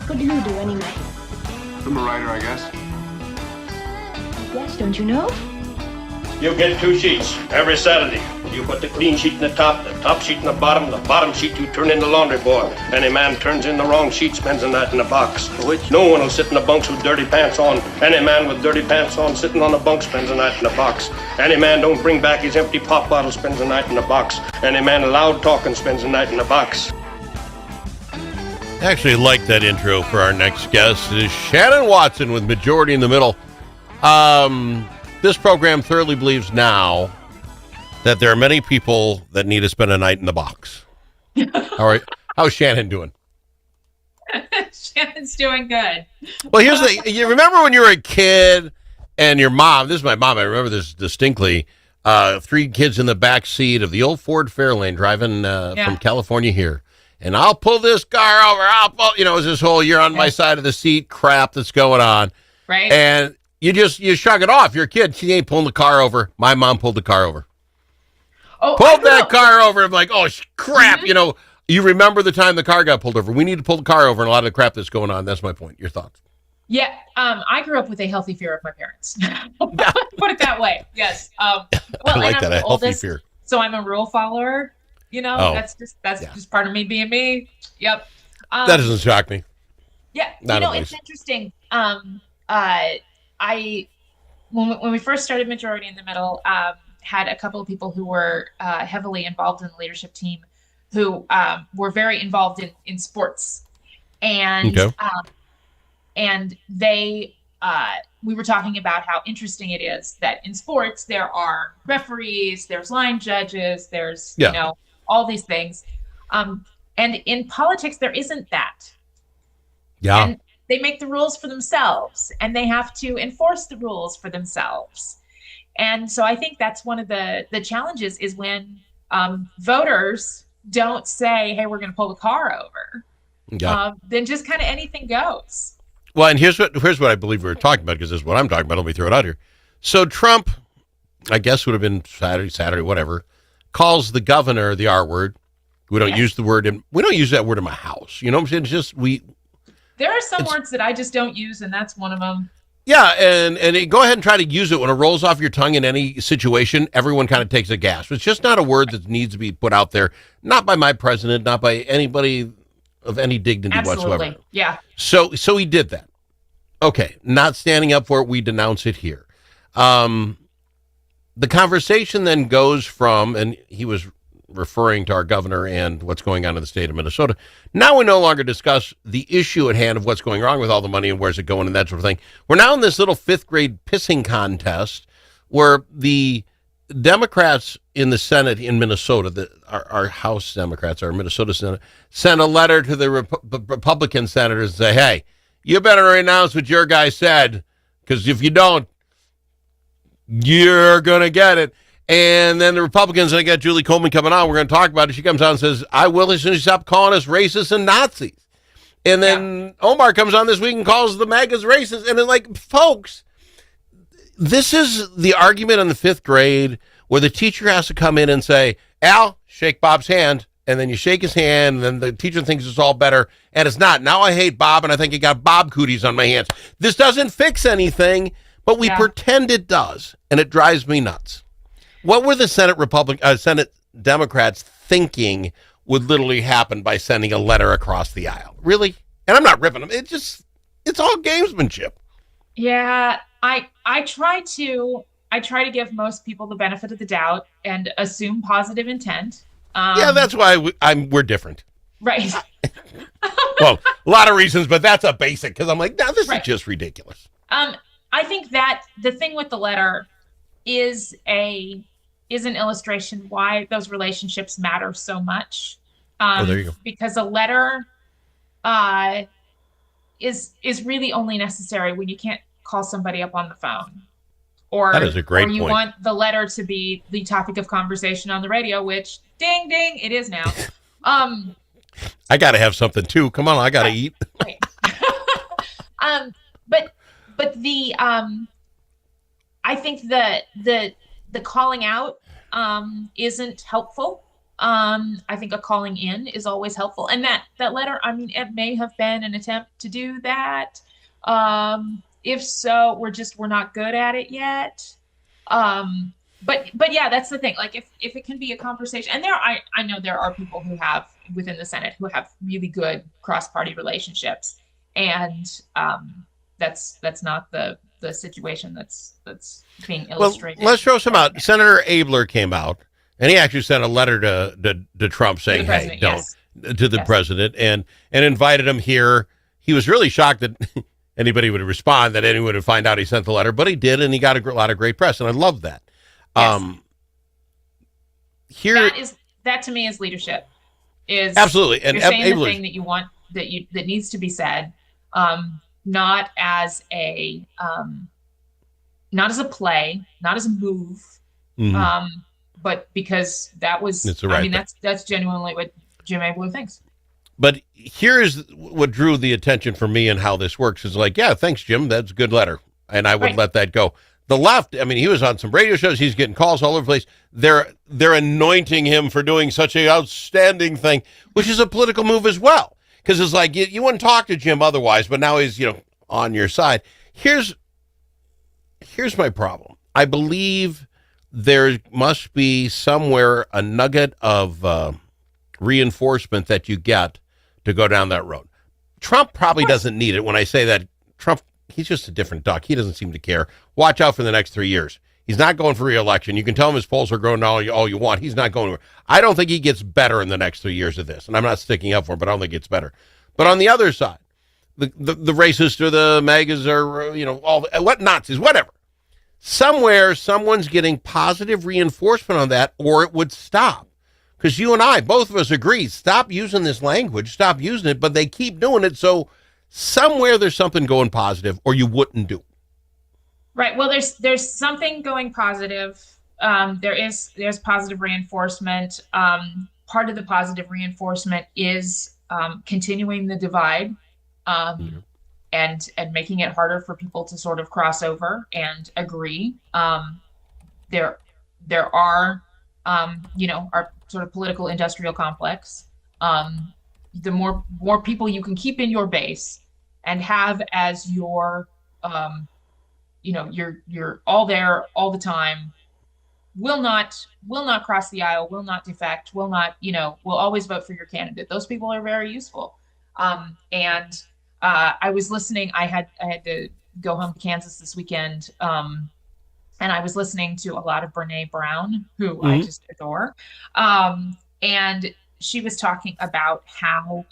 What do you do anyway? I'm a writer, I guess. Yes, don't you know? You get 2 sheets every Saturday. You put the clean sheet in the top sheet in the bottom sheet you turn in the laundry boy. Any man turns in the wrong sheet spends the night in the box. Which no one will sit in the bunks with dirty pants on. Any man with dirty pants on sitting on the bunk spends the night in the box. Any man don't bring back his empty pop bottle spends the night in the box. Any man loud talking spends the night in the box. I actually like that intro for our next guest. It is Shannon Watson with Majority in the Middle. This program thoroughly believes now that there are many people that need to spend a night in the box. All right. How's Shannon doing? Shannon's doing good. Well, here's the thing. You remember when you were a kid and your mom, this is my mom, I remember this distinctly, 3 kids in the back seat of the old Ford Fairlane driving from California here. And I'll pull this car over. It was this whole you're on my side of the seat crap that's going on. Right. And you shrug it off. You're a kid. She ain't pulling the car over. My mom pulled the car over. Pulled that car over. I'm like, oh, crap. Mm-hmm. You remember the time the car got pulled over. We need to pull the car over and a lot of the crap that's going on. That's my point. Your thoughts? Yeah. I grew up with a healthy fear of my parents. Put it that way. Yes. Well, I like that. I'm the A healthy oldest, fear. so I'm a rule follower. That's just part of me being me. Yep. That doesn't shock me. Yeah. It's interesting. When we first started Majority in the Middle, had a couple of people who were heavily involved in the leadership team who were very involved in sports. And they we were talking about how interesting it is that in sports there are referees, there's line judges, there's all these things. And in politics there isn't that. Yeah. And they make the rules for themselves and they have to enforce the rules for themselves. And so I think that's one of the challenges is when voters don't say, hey, we're going to pull the car over. Yeah. Then just kind of anything goes. Well, and here's what I believe we were talking about, because this is what I'm talking about. Let me throw it out here. So Trump, I guess would have been Saturday, whatever, calls the governor the R word. We don't use the word, and we don't use that word in my house. You know what I'm saying? It's just There are some words that I just don't use, and that's one of them. Yeah, and go ahead and try to use it when it rolls off your tongue in any situation. Everyone kind of takes a gasp. It's just not a word that needs to be put out there, not by my president, not by anybody of any dignity whatsoever. Yeah. So he did that. Okay, not standing up for it, we denounce it here. The conversation then goes from, and he was referring to our governor and what's going on in the state of Minnesota. Now we no longer discuss the issue at hand of what's going wrong with all the money and where's it going and that sort of thing. We're now in this little 5th grade pissing contest where the Democrats in the Senate in Minnesota, our House Democrats, our Minnesota Senate, sent a letter to the Republican senators and say, hey, you better renounce what your guy said, because if you don't, you're going to get it. And then the Republicans, and I got Julie Coleman coming on, we're going to talk about it. She comes on and says, I will as soon as you stop calling us racists and Nazis. And then Omar comes on this week and calls the MAGAs racist. And they're like, folks, this is the argument in the 5th grade where the teacher has to come in and say, Al, shake Bob's hand. And then you shake his hand, and then the teacher thinks it's all better. And it's not. Now I hate Bob, and I think he got Bob cooties on my hands. This doesn't fix anything, but we pretend it does. And it drives me nuts. What were the Senate Democrats thinking would literally happen by sending a letter across the aisle? Really? And I'm not ripping them. It's all gamesmanship. Yeah, I try to give most people the benefit of the doubt and assume positive intent. That's why we're different. Right. Well, a lot of reasons, but that's a basic, because I'm like, no, this is just ridiculous. I think that the thing with the letter is an illustration why those relationships matter so much. There you go. Because a letter is really only necessary when you can't call somebody up on the phone. Or, that is a great or you point. want the letter to be the topic of conversation on the radio, which ding ding it is now. I got to have something too. Come on, I got to eat. Right. But the I think the calling out isn't helpful. I think a calling in is always helpful. And that letter, I mean, it may have been an attempt to do that. If so, we're not good at it yet. But yeah, that's the thing. Like if it can be a conversation, and I know there are people who have within the Senate who have really good cross-party relationships, and that's not the situation that's being illustrated. Well, let's throw some out. Senator Abler came out, and he actually sent a letter to Trump saying, "Hey, don't," to the president, and invited him here. He was really shocked that anybody would respond, that anyone would find out he sent the letter, but he did, and he got a lot of great press, and I love that. Yes. That to me is leadership. Is absolutely, and you're saying the thing that you want, that needs to be said, not as a play, not as a move, but because that was. I mean, that's genuinely what Jim Abler thinks. But here's what drew the attention for me and how this works is like, yeah, thanks, Jim. That's a good letter, and I would let that go. The left, I mean, he was on some radio shows. He's getting calls all over the place. They're anointing him for doing such an outstanding thing, which is a political move as well. Because it's like, you wouldn't talk to Jim otherwise, but now he's, on your side. Here's my problem. I believe there must be somewhere a nugget of reinforcement that you get to go down that road. Trump probably doesn't need it. When I say that, Trump, he's just a different duck. He doesn't seem to care. Watch out for the next 3 years. He's not going for re-election. You can tell him his polls are growing all you want. He's not going. I don't think he gets better in the next 3 years of this. And I'm not sticking up for him, but I don't think it's better. But on the other side, the racists or the MAGAs or, what Nazis, whatever. Somewhere, someone's getting positive reinforcement on that, or it would stop. Because you and I, both of us agree, stop using this language, stop using it, but they keep doing it. So somewhere there's something going positive, or you wouldn't do it. Right. Well, there's something going positive. There's positive reinforcement. Part of the positive reinforcement is continuing the divide, and making it harder for people to sort of cross over and agree. There are our sort of political industrial complex. The more people you can keep in your base and have as your you're all there all the time, will not cross the aisle, will not defect, will always vote for your candidate. Those people are very useful. And I was listening. I had to go home to Kansas this weekend, and I was listening to a lot of Brene Brown, who I just adore. And she was talking about how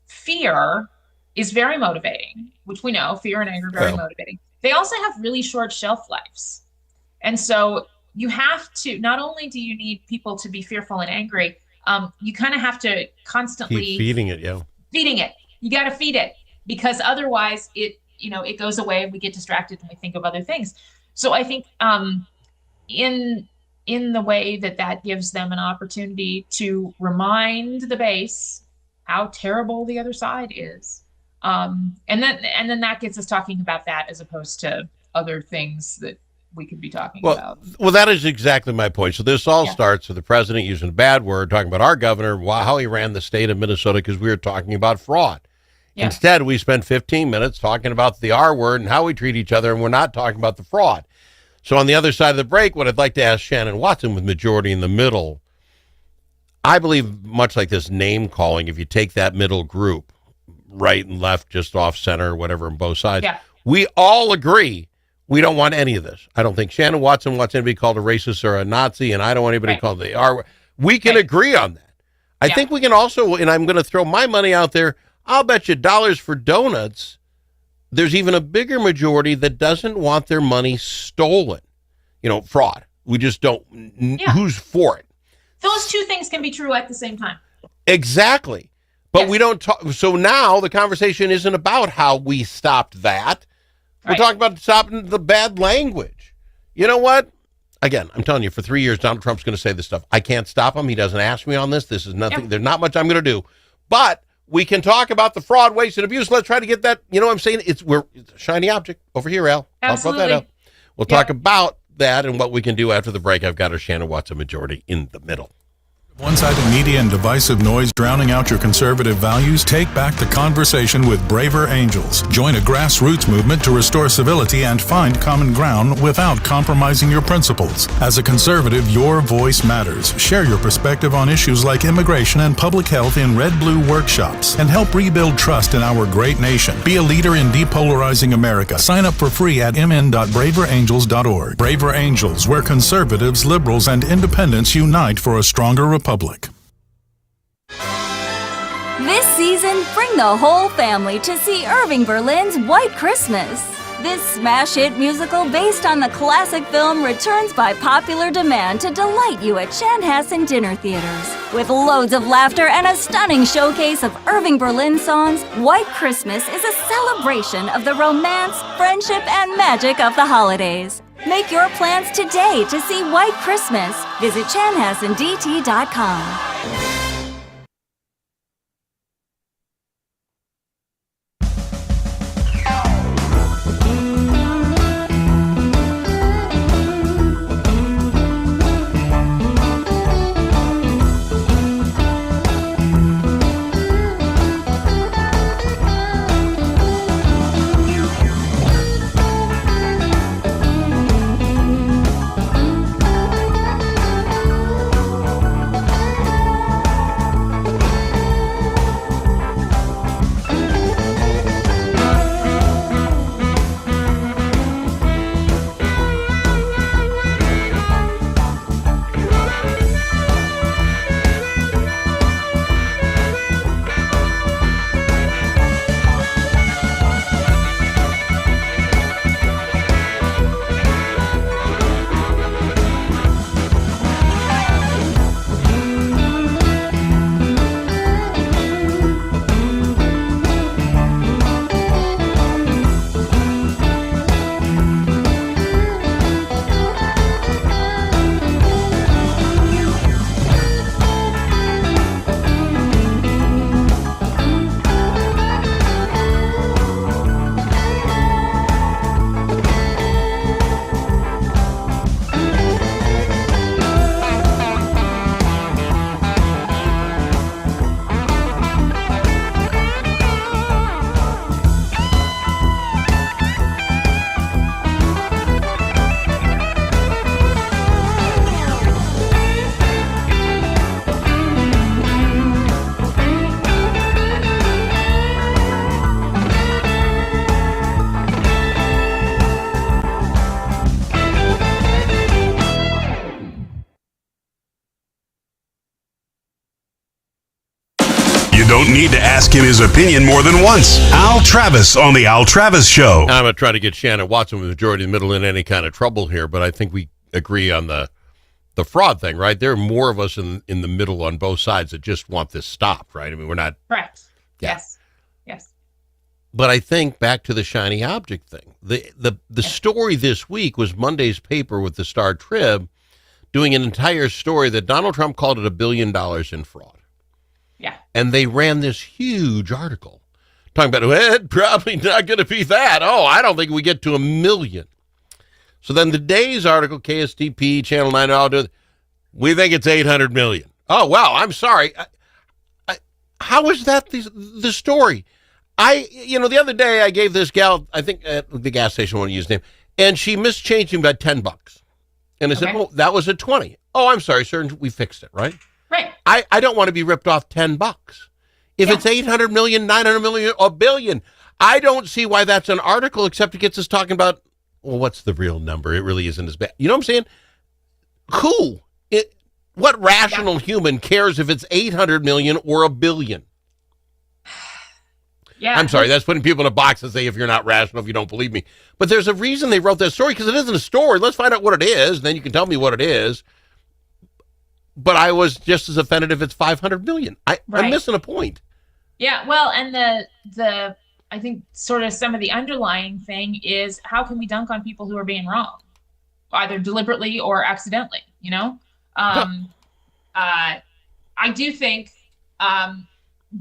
fear is very motivating, which we know fear and anger are very motivating. They also have really short shelf lives. And so you have to, not only do you need people to be fearful and angry, you kind of have to constantly keep feeding it. Feeding it. You got to feed it, because otherwise it goes away and we get distracted and we think of other things. So I think in the way that gives them an opportunity to remind the base how terrible the other side is. And then that gets us talking about that as opposed to other things that we could be talking about. Well, that is exactly my point. So this all starts with the president using a bad word, talking about our governor, how he ran the state of Minnesota, because we were talking about fraud. Yeah. Instead, we spent 15 minutes talking about the R word and how we treat each other, and we're not talking about the fraud. So on the other side of the break, what I'd like to ask Shannon Watson, with majority in the middle, I believe much like this name calling, if you take that middle group, right and left, just off center, whatever, on both sides, we all agree we don't want any of this. I don't think Shannon Watson wants anybody called a racist or a Nazi, and I don't want anybody called the R word. We can agree on that. I think we can also, and I'm going to throw my money out there, I'll bet you dollars for donuts, there's even a bigger majority that doesn't want their money stolen. Fraud. We just don't. Who's for it? Those two things can be true at the same time. Exactly. But we don't talk. So now the conversation isn't about how we stopped that. We're talking about stopping the bad language. You know what? Again, I'm telling you, for 3 years, Donald Trump's going to say this stuff. I can't stop him. He doesn't ask me on this. This is nothing. There's not much I'm going to do. But we can talk about the fraud, waste, and abuse. Let's try to get that. You know what I'm saying? It's a shiny object over here, Al. Absolutely. Talk about that, Al. We'll talk about that and what we can do after the break. I've got our Shannon Watson majority in the middle. One-sided media and divisive noise drowning out your conservative values? Take back the conversation with Braver Angels. Join a grassroots movement to restore civility and find common ground without compromising your principles. As a conservative, your voice matters. Share your perspective on issues like immigration and public health in Red-Blue workshops and help rebuild trust in our great nation. Be a leader in depolarizing America. Sign up for free at mn.braverangels.org. Braver Angels, where conservatives, liberals, and independents unite for a stronger republic. This season, bring the whole family to see Irving Berlin's White Christmas. This smash hit musical based on the classic film returns by popular demand to delight you at Chanhassen dinner theaters. With loads of laughter and a stunning showcase of Irving Berlin songs, White Christmas is a celebration of the romance, friendship, and magic of the holidays. Make your plans today to see White Christmas. Visit chanhassendt.com. Don't need to ask him his opinion more than once. Al Travis on the Al Travis Show. I'm going to try to get Shannon Watson with majority of the middle in any kind of trouble here, but I think we agree on the fraud thing, right? There are more of us in the middle on both sides that just want this stopped, right? I mean, we're not... Correct. Yeah. Yes. But I think back to the shiny object thing. The story this week was Monday's paper with the Star Trib doing an entire story that Donald Trump called it $1 billion in fraud. Yeah. And they ran this huge article talking about, well, it's probably not going to be that. Oh, I don't think we get to 1 million. So then the day's article, KSTP, Channel 9, all do, we think it's 800 million. Oh, wow, I'm sorry. How is that the story? The other day I gave this gal, I think at the gas station, I want to use his name, and she mischanged him by $10. And I said, oh, that was a 20. Oh, I'm sorry, sir. We fixed it, right? Right. I don't want to be ripped off $10. If it's 800 million, 900 million, or $1 billion, I don't see why that's an article, except it gets us talking about, well, what's the real number? It really isn't as bad. You know what I'm saying? Who? What rational human cares if it's 800 million or $1 billion? Yeah. I'm sorry, that's putting people in a box and say if you're not rational, if you don't believe me. But there's a reason they wrote that story, because it isn't a story. Let's find out what it is, and then you can tell me what it is. But I was just as offended if it's 500 million. I'm missing a point. Yeah, well, and the I think sort of some of the underlying thing is, how can we dunk on people who are being wrong, either deliberately or accidentally? I do think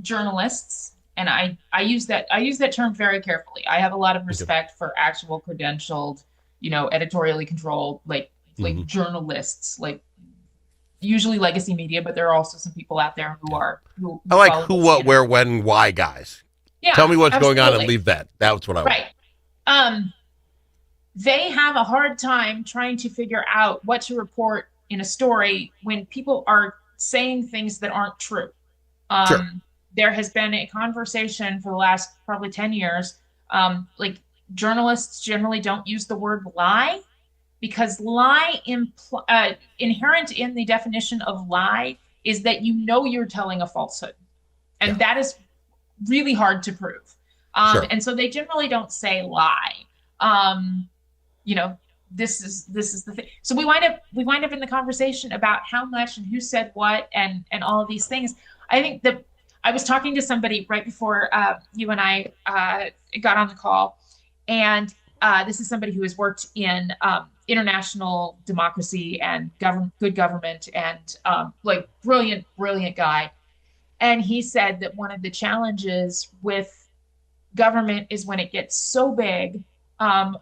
journalists, and I use that term very carefully. I have a lot of respect for actual credentialed, editorially controlled, like journalists, like usually legacy media, but there are also some people out there who I like follow who, the what, standard. where, when, why guys. Yeah, Tell me what's going on and absolutely. leave that. That's what I want. Right. They have a hard time trying to figure out what to report in a story when people are saying things that aren't true. Sure. There has been a conversation for the last probably 10 years. Like journalists generally don't use the word lie because lie inherent in the definition of lie is that you know you're telling a falsehood. And that is really hard to prove. Sure. And so they generally don't say lie. You know, this is the thing. So we wind up in the conversation about how much and who said what and all of these things. I think that I was talking to somebody right before you and I got on the call, and this is somebody who has worked in international democracy and good government, and like brilliant guy. And he said that one of the challenges with government is when it gets so big,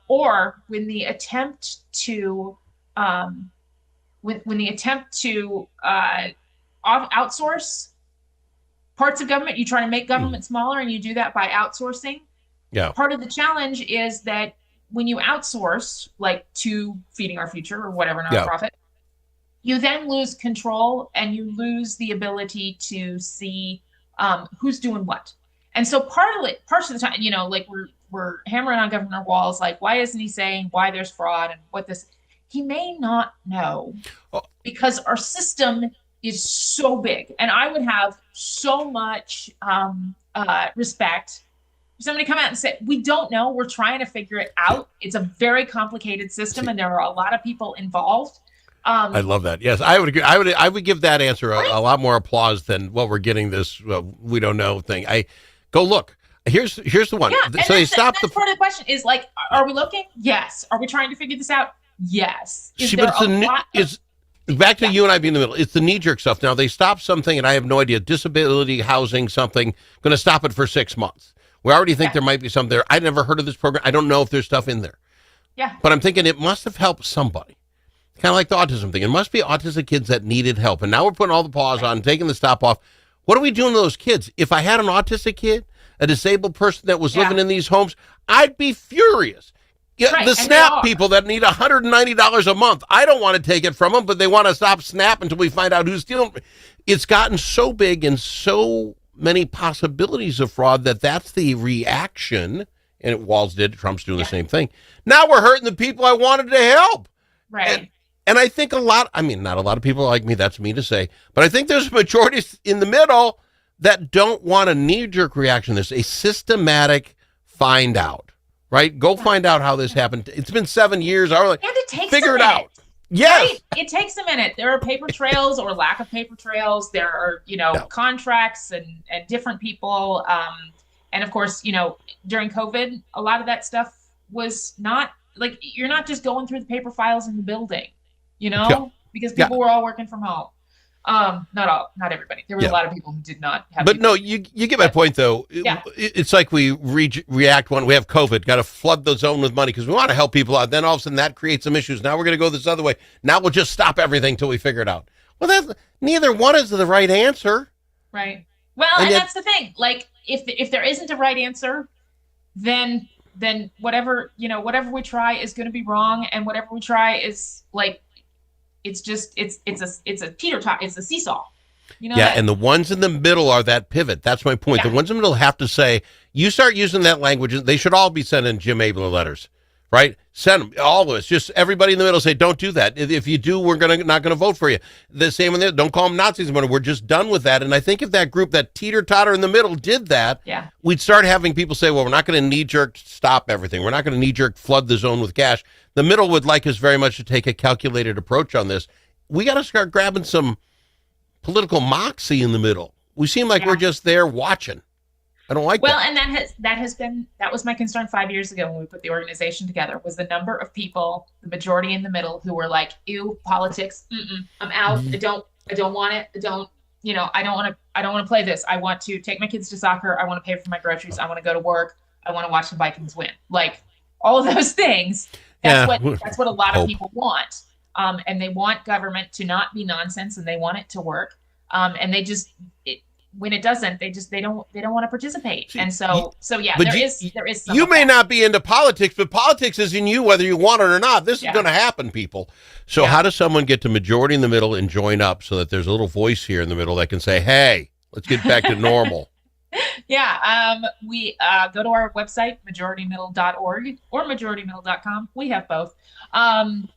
or when the attempt to outsource parts of government, you try to make government smaller, and you do that by outsourcing. Yeah. Part of the challenge is that when you outsource, like to Feeding Our Future or whatever nonprofit, you then lose control and you lose the ability to see who's doing what. And so parts of the time, you know, like we're hammering on Governor Walz, like, why isn't he saying why there's fraud and what this? He may not know because our system is so big. And I would have so much respect for somebody come out and say, we don't know, we're trying to figure it out. It's a very complicated system and there are a lot of people involved. I love that. Yes, I would agree. I would give that answer a lot more applause than what we're getting this we don't know thing. I go look. Here's the one. Yeah, So they stopped that's part of the question is like, are we looking? Yes. Are we trying to figure this out? Yes. Is back to you and I being in the middle. It's the knee-jerk stuff. Now they stopped something, and I have no idea. Disability housing, something. Going to stop it for 6 months. We already think there might be some there. I never heard of this program. I don't know if there's stuff in there. Yeah. But I'm thinking it must have helped somebody. Kind of like the autism thing. It must be autistic kids that needed help. And now we're putting all the pause on, taking the stop off. What are we doing to those kids? If I had an autistic kid, a disabled person that was living in these homes, I'd be furious. Yeah, the SNAP people that need $190 a month. I don't want to take it from them, but they want to stop SNAP until we find out who's stealing. It's gotten so big and so many possibilities of fraud that's the reaction. And Walz did. Trump's doing the same thing. Now we're hurting the people I wanted to help. Right. And I think not a lot of people like me, that's me to say, but I think there's a majority in the middle that don't want a knee-jerk reaction. There's a systematic find out, right? Go find out how this happened. It's been 7 years. And it takes figure it minute. out. Yes. Right? It takes a minute. There are paper trails or lack of paper trails. There are, contracts and different people. And of course, during COVID, a lot of that stuff was not like, you're not just going through the paper files in the building, because people were all working from home. Not everybody. There were a lot of people who did not have. But no, you get my point though. It's like we react when we have COVID. Got to flood the zone with money because we want to help people out. Then all of a sudden that creates some issues. Now we're going to go this other way. Now we'll just stop everything till we figure it out. Well, neither one is the right answer. Right. Well, and that's the thing. Like, if there isn't a right answer, then whatever we try is going to be wrong, and whatever we try is like. It's a teeter tot. It's a seesaw. And the ones in the middle are that pivot. That's my point. The ones in the middle have to say, you start using that language. They should all be sending Jim Abler letters, right? Send them, all of us. Just everybody in the middle say, don't do that. If you do, we're not going to vote for you. The same one there. Don't call them Nazis anymore. We're just done with that. And I think if that group, that teeter-totter in the middle, did that, we'd start having people say, well, we're not going to knee-jerk stop everything. We're not going to knee-jerk flood the zone with cash. The middle would like us very much to take a calculated approach on this. We got to start grabbing some political moxie in the middle. We seem like we're just there watching. I don't like that. Well, and that was my concern 5 years ago when we put the organization together, was the number of people, the majority in the middle, who were like, ew, politics, I'm out. I don't want it. I don't want to play this. I want to take my kids to soccer. I want to pay for my groceries. I want to go to work. I want to watch the Vikings win. Like all of those things. That's what a lot of people want. and they want government to not be nonsense, and they want it to work. And they just, when it doesn't, they don't want to participate. And so yeah, there is some you may effect. not be into politics, but politics is in you whether you want it or not. This is going to happen, people. So how does someone get to majority in the middle and join up so that there's a little voice here in the middle that can say, hey, let's get back to normal? We go to our website, majoritymiddle.org or majoritymiddle.com. We have both. And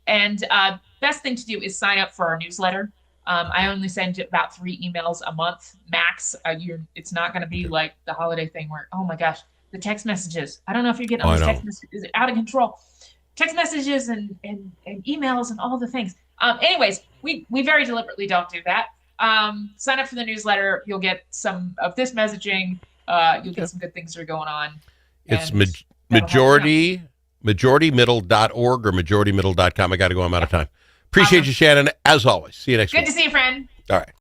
best thing to do is sign up for our newsletter. I only send about 3 emails a month max. It's not going to be like the holiday thing where, oh my gosh, the text messages. I don't know if you're getting all these text messages. It's out of control. Text messages and emails and all the things. Anyways, we very deliberately don't do that. Sign up for the newsletter. You'll get some of this messaging. You'll get some good things that are going on. It's majoritymiddle.org or majoritymiddle.com. I got to go. I'm out of time. Appreciate you, Shannon, as always. See you next week. Good to see you, friend. All right.